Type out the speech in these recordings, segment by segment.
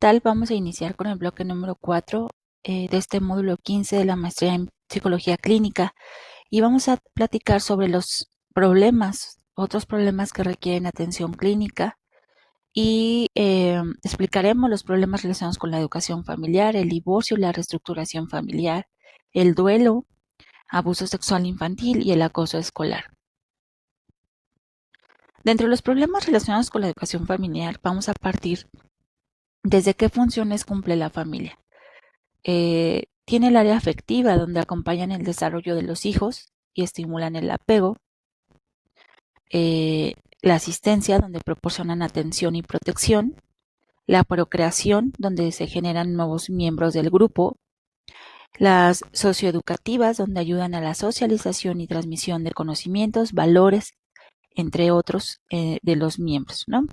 tal? Vamos a iniciar con el bloque número 4 de este módulo 15 de la maestría en Psicología Clínica y vamos a platicar sobre los problemas, otros problemas que requieren atención clínica y explicaremos los problemas relacionados con la educación familiar, el divorcio y la reestructuración familiar, el duelo, abuso sexual infantil y el acoso escolar. Dentro de los problemas relacionados con la educación familiar, vamos a partir desde qué funciones cumple la familia. Tiene el área afectiva, donde acompañan el desarrollo de los hijos y estimulan el apego. La asistencia, donde proporcionan atención y protección. La procreación, donde se generan nuevos miembros del grupo. Las socioeducativas, donde ayudan a la socialización y transmisión de conocimientos, valores, entre otros, de los miembros, ¿no?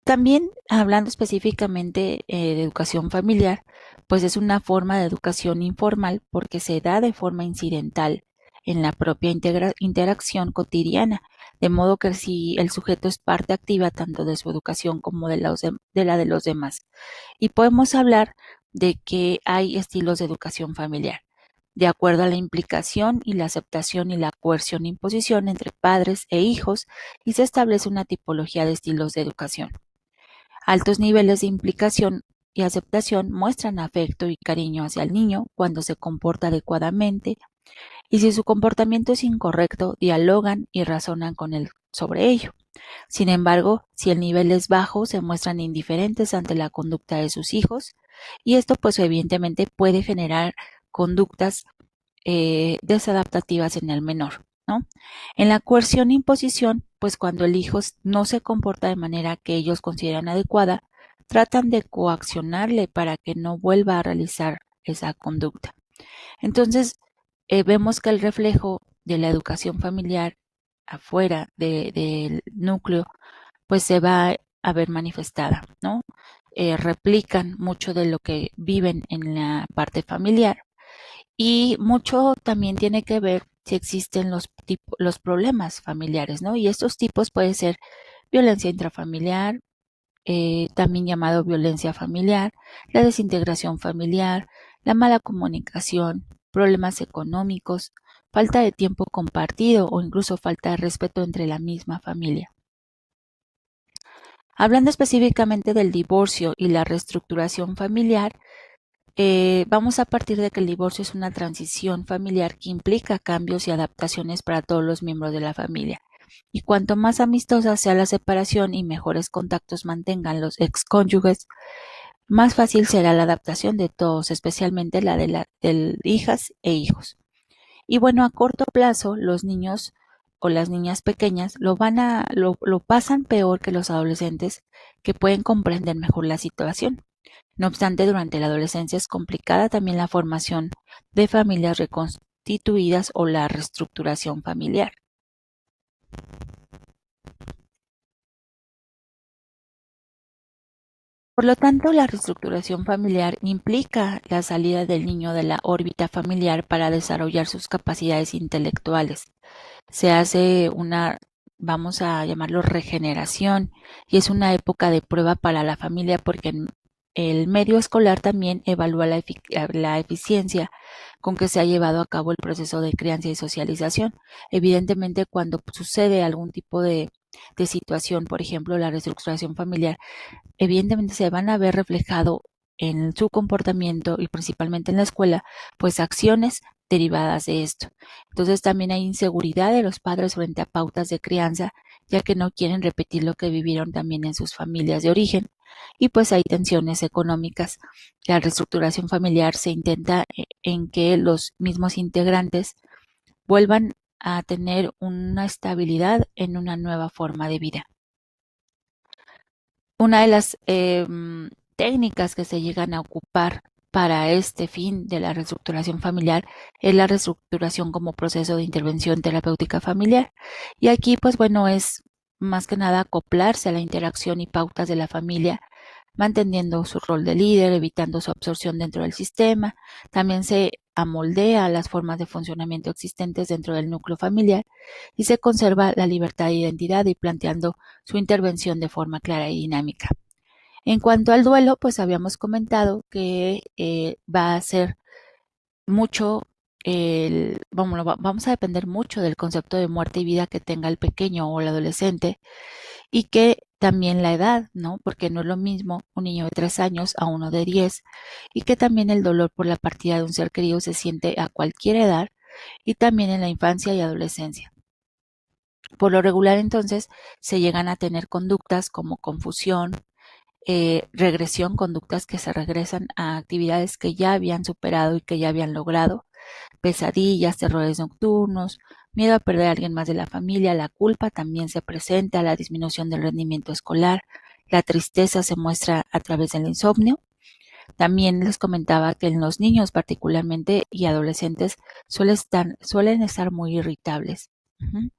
También hablando específicamente de educación familiar, pues es una forma de educación informal porque se da de forma incidental en la propia interacción cotidiana, de modo que si el sujeto es parte activa tanto de su educación como de la de los demás. Y podemos hablar de que hay estilos de educación familiar, de acuerdo a la implicación y la aceptación y la coerción e imposición entre padres e hijos, y se establece una tipología de estilos de educación. Altos niveles de implicación y aceptación muestran afecto y cariño hacia el niño cuando se comporta adecuadamente, y si su comportamiento es incorrecto, dialogan y razonan con él sobre ello. Sin embargo, si el nivel es bajo, se muestran indiferentes ante la conducta de sus hijos, y esto pues evidentemente puede generar conductas desadaptativas en el menor, ¿no? En la coerción e imposición, pues cuando el hijo no se comporta de manera que ellos consideran adecuada, tratan de coaccionarle para que no vuelva a realizar esa conducta. Entonces, vemos que el reflejo de la educación familiar afuera del núcleo, pues se va a ver manifestada, ¿no? Replican mucho de lo que viven en la parte familiar y mucho también tiene que ver si existen los problemas familiares, ¿no? Y estos tipos pueden ser violencia intrafamiliar, también llamado violencia familiar, la desintegración familiar, la mala comunicación, problemas económicos, falta de tiempo compartido o incluso falta de respeto entre la misma familia. Hablando específicamente del divorcio y la reestructuración familiar, vamos a partir de que el divorcio es una transición familiar que implica cambios y adaptaciones para todos los miembros de la familia. Y cuanto más amistosa sea la separación y mejores contactos mantengan los excónyuges, más fácil será la adaptación de todos, especialmente la de hijas e hijos. Y bueno, a corto plazo, los niños o las niñas pequeñas lo pasan peor que los adolescentes, que pueden comprender mejor la situación. No obstante, durante la adolescencia es complicada también la formación de familias reconstituidas o la reestructuración familiar. Por lo tanto, la reestructuración familiar implica la salida del niño de la órbita familiar para desarrollar sus capacidades intelectuales. Se hace una, vamos a llamarlo regeneración, y es una época de prueba para la familia porque el medio escolar también evalúa la eficiencia con que se ha llevado a cabo el proceso de crianza y socialización. Evidentemente, cuando sucede algún tipo de situación, por ejemplo, la reestructuración familiar, evidentemente se van a ver reflejado en su comportamiento y principalmente en la escuela, pues acciones derivadas de esto. Entonces también hay inseguridad de los padres frente a pautas de crianza, ya que no quieren repetir lo que vivieron también en sus familias de origen. Y pues hay tensiones económicas. La reestructuración familiar se intenta en que los mismos integrantes vuelvan a tener una estabilidad en una nueva forma de vida. Una de las técnicas que se llegan a ocupar para este fin de la reestructuración familiar es la reestructuración como proceso de intervención terapéutica familiar. Y aquí, pues bueno, es más que nada acoplarse a la interacción y pautas de la familia, manteniendo su rol de líder, evitando su absorción dentro del sistema. También se amoldea las formas de funcionamiento existentes dentro del núcleo familiar y se conserva la libertad de identidad y planteando su intervención de forma clara y dinámica. En cuanto al duelo, pues habíamos comentado que va a ser mucho, vamos a depender mucho del concepto de muerte y vida que tenga el pequeño o el adolescente y que también la edad, ¿no? Porque no es lo mismo un niño de 3 años a uno de 10 y que también el dolor por la partida de un ser querido se siente a cualquier edad y también en la infancia y adolescencia. Por lo regular, entonces, se llegan a tener conductas como confusión, regresión, conductas que se regresan a actividades que ya habían superado y que ya habían logrado, pesadillas, terrores nocturnos, miedo a perder a alguien más de la familia, la culpa también se presenta, la disminución del rendimiento escolar, la tristeza se muestra a través del insomnio. También les comentaba que en los niños particularmente y adolescentes suelen estar muy irritables. Ujú.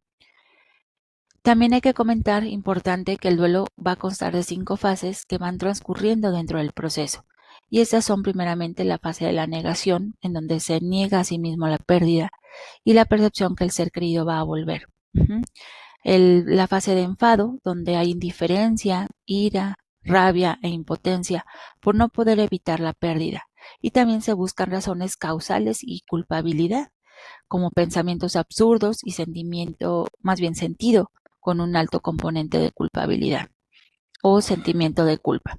También hay que comentar, importante, que el duelo va a constar de 5 fases que van transcurriendo dentro del proceso. Y estas son primeramente la fase de la negación, en donde se niega a sí mismo la pérdida y la percepción que el ser querido va a volver. Ujú. La fase de enfado, donde hay indiferencia, ira, rabia e impotencia por no poder evitar la pérdida. Y también se buscan razones causales y culpabilidad como pensamientos absurdos y sentimiento, más bien sentido, con un alto componente de culpabilidad o sentimiento de culpa.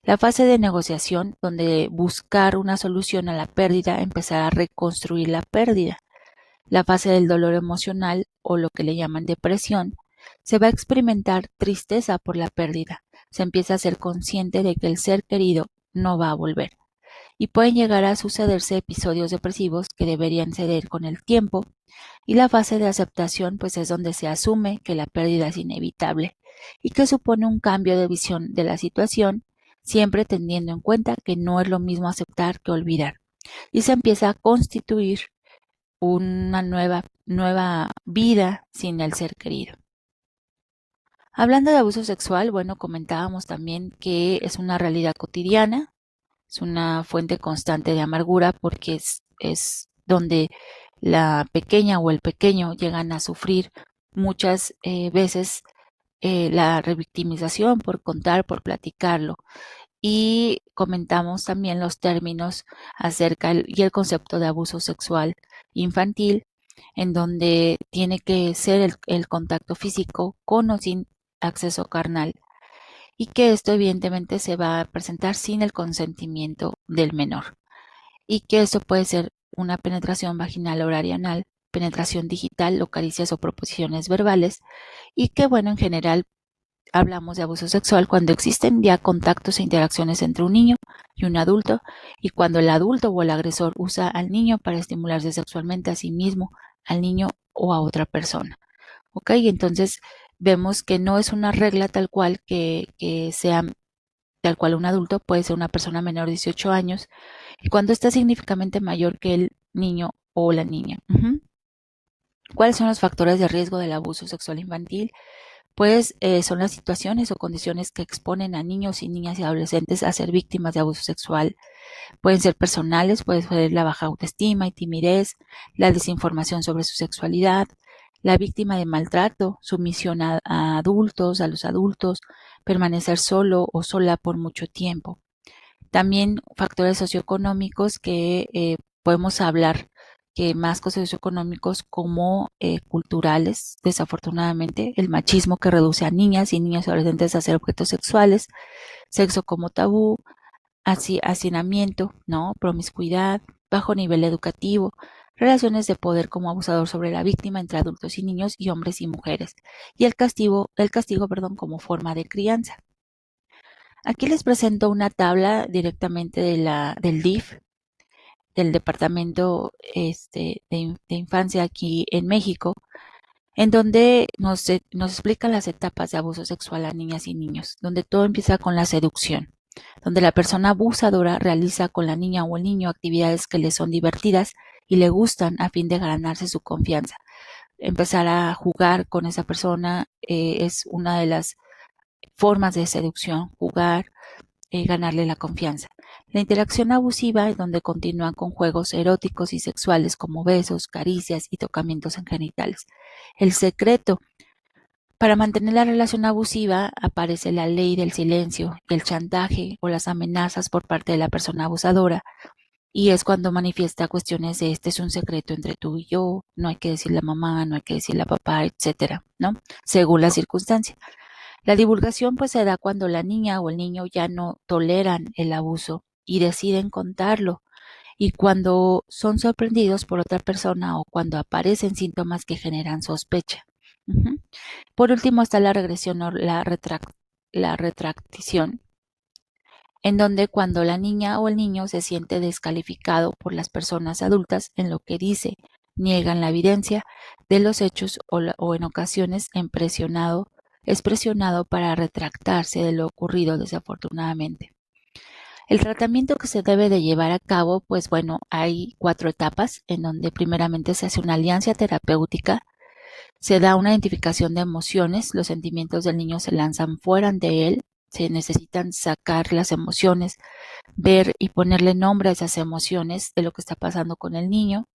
La fase de negociación, donde buscar una solución a la pérdida, empezar a reconstruir la pérdida. La fase del dolor emocional, o lo que le llaman depresión, se va a experimentar tristeza por la pérdida. Se empieza a ser consciente de que el ser querido no va a volver y pueden llegar a sucederse episodios depresivos que deberían ceder con el tiempo, y la fase de aceptación pues es donde se asume que la pérdida es inevitable y que supone un cambio de visión de la situación, siempre teniendo en cuenta que no es lo mismo aceptar que olvidar, y se empieza a constituir una nueva vida sin el ser querido. Hablando de abuso sexual, bueno, comentábamos también que es una realidad cotidiana, es una fuente constante de amargura porque es donde la pequeña o el pequeño llegan a sufrir muchas veces la revictimización por contar, por platicarlo. Y comentamos también los términos acerca y el concepto de abuso sexual infantil, en donde tiene que ser el contacto físico con o sin acceso carnal y que esto evidentemente se va a presentar sin el consentimiento del menor y que esto puede ser una penetración vaginal, oral y anal, penetración digital o caricias o proposiciones verbales y que bueno, en general hablamos de abuso sexual cuando existen ya contactos e interacciones entre un niño y un adulto y cuando el adulto o el agresor usa al niño para estimularse sexualmente a sí mismo, al niño o a otra persona. ¿Ok? Entonces vemos que no es una regla tal cual que sea tal cual un adulto, puede ser una persona menor de 18 años, y cuando está significativamente mayor que el niño o la niña. Ujú. ¿Cuáles son los factores de riesgo del abuso sexual infantil? Pues son las situaciones o condiciones que exponen a niños y niñas y adolescentes a ser víctimas de abuso sexual. Pueden ser personales, puede ser la baja autoestima y timidez, la desinformación sobre su sexualidad, la víctima de maltrato, sumisión a adultos, a los adultos, permanecer solo o sola por mucho tiempo. También factores socioeconómicos que podemos hablar que más que socioeconómicos como culturales, desafortunadamente, el machismo que reduce a niñas y niños y adolescentes a ser objetos sexuales, sexo como tabú, hacinamiento, ¿no? Promiscuidad, bajo nivel educativo, relaciones de poder como abusador sobre la víctima entre adultos y niños y hombres y mujeres, y el castigo, perdón, como forma de crianza. Aquí les presento una tabla directamente del DIF, del Departamento de Infancia aquí en México, en donde nos explica las etapas de abuso sexual a niñas y niños, donde todo empieza con la seducción, donde la persona abusadora realiza con la niña o el niño actividades que le son divertidas y le gustan a fin de ganarse su confianza. Empezar a jugar con esa persona es una de las formas de seducción, jugar, ganarle la confianza. La interacción abusiva es donde continúan con juegos eróticos y sexuales como besos, caricias y tocamientos en genitales. El secreto Para mantener la relación abusiva aparece la ley del silencio, el chantaje o las amenazas por parte de la persona abusadora, y es cuando manifiesta cuestiones de este es un secreto entre tú y yo, no hay que decirle a mamá, no hay que decirle a papá, etcétera, ¿no? Según la circunstancia. La divulgación pues se da cuando la niña o el niño ya no toleran el abuso y deciden contarlo, y cuando son sorprendidos por otra persona o cuando aparecen síntomas que generan sospecha. Ujú. Por último está la regresión o la retractición, en donde cuando la niña o el niño se siente descalificado por las personas adultas en lo que dice, niegan la evidencia de los hechos o en ocasiones es presionado para retractarse de lo ocurrido desafortunadamente. El tratamiento que se debe de llevar a cabo, pues bueno, hay 4 etapas en donde primeramente se hace una alianza terapéutica, se da una identificación de emociones, los sentimientos del niño se lanzan fuera de él, se necesitan sacar las emociones, ver y ponerle nombre a esas emociones de lo que está pasando con el niño.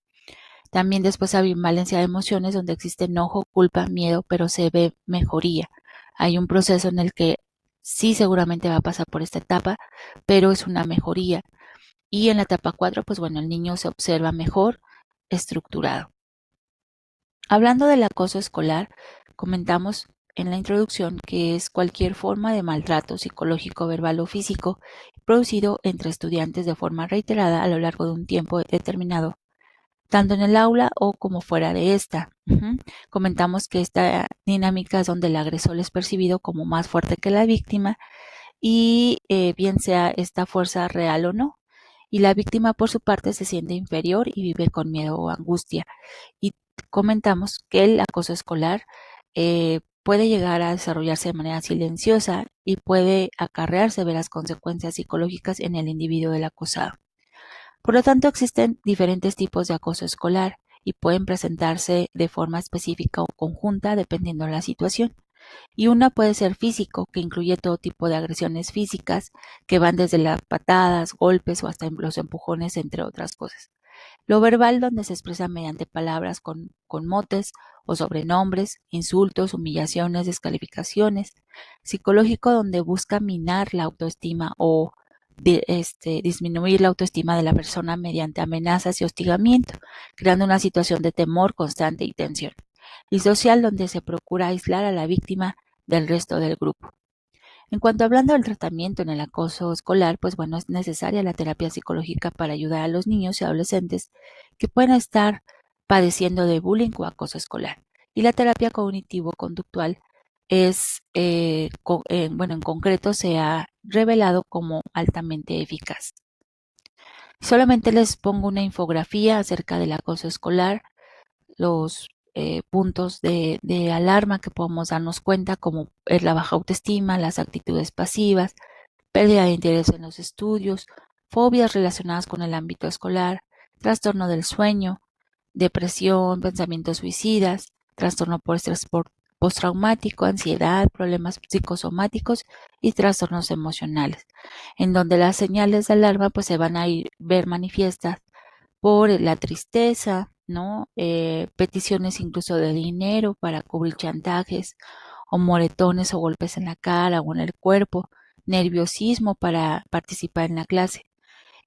También después hay valencia de emociones donde existe enojo, culpa, miedo, pero se ve mejoría. Hay un proceso en el que sí seguramente va a pasar por esta etapa, pero es una mejoría. Y en la etapa 4, pues bueno, el niño se observa mejor estructurado. Hablando del acoso escolar, comentamos en la introducción que es cualquier forma de maltrato psicológico, verbal o físico producido entre estudiantes de forma reiterada a lo largo de un tiempo determinado, tanto en el aula o como fuera de esta. Comentamos que esta dinámica es donde el agresor es percibido como más fuerte que la víctima y bien sea esta fuerza real o no. Y la víctima por su parte se siente inferior y vive con miedo o angustia. Y comentamos que el acoso escolar puede llegar a desarrollarse de manera silenciosa y puede acarrear severas consecuencias psicológicas en el individuo del acosado. Por lo tanto, existen diferentes tipos de acoso escolar y pueden presentarse de forma específica o conjunta dependiendo de la situación. Y una puede ser físico, que incluye todo tipo de agresiones físicas, que van desde las patadas, golpes o hasta los empujones, entre otras cosas. Lo verbal, donde se expresa mediante palabras con motes o sobrenombres, insultos, humillaciones, descalificaciones. Psicológico, donde busca minar la autoestima o disminuir la autoestima de la persona mediante amenazas y hostigamiento, creando una situación de temor constante y tensión. Y social, donde se procura aislar a la víctima del resto del grupo. En cuanto hablando del tratamiento en el acoso escolar, pues bueno, es necesaria la terapia psicológica para ayudar a los niños y adolescentes que pueden estar padeciendo de bullying o acoso escolar. Y la terapia cognitivo-conductual es, bueno, en concreto se ha revelado como altamente eficaz. Solamente les pongo una infografía acerca del acoso escolar, los puntos de alarma que podemos darnos cuenta, como es la baja autoestima, las actitudes pasivas, pérdida de interés en los estudios, fobias relacionadas con el ámbito escolar, trastorno del sueño, depresión, pensamientos suicidas, trastorno por estrés postraumático, ansiedad, problemas psicosomáticos y trastornos emocionales, en donde las señales de alarma pues se van a ver manifiestas por la tristeza, ¿no? Peticiones incluso de dinero para cubrir chantajes o moretones o golpes en la cara o en el cuerpo, nerviosismo para participar en la clase.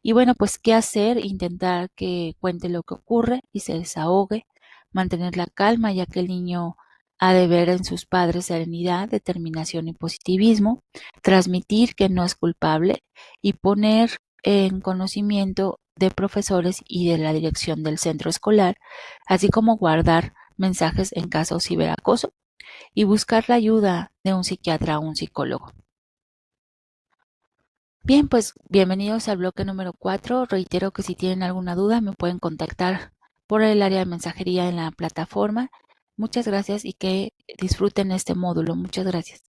Y bueno, pues qué hacer, intentar que cuente lo que ocurre y se desahogue, mantener la calma ya que el niño ha de ver en sus padres serenidad, determinación y positivismo, transmitir que no es culpable y poner en conocimiento de profesores y de la dirección del centro escolar, así como guardar mensajes en caso de ciberacoso y buscar la ayuda de un psiquiatra o un psicólogo. Bien, pues bienvenidos al bloque número 4. Reitero que si tienen alguna duda me pueden contactar por el área de mensajería en la plataforma. Muchas gracias y que disfruten este módulo. Muchas gracias.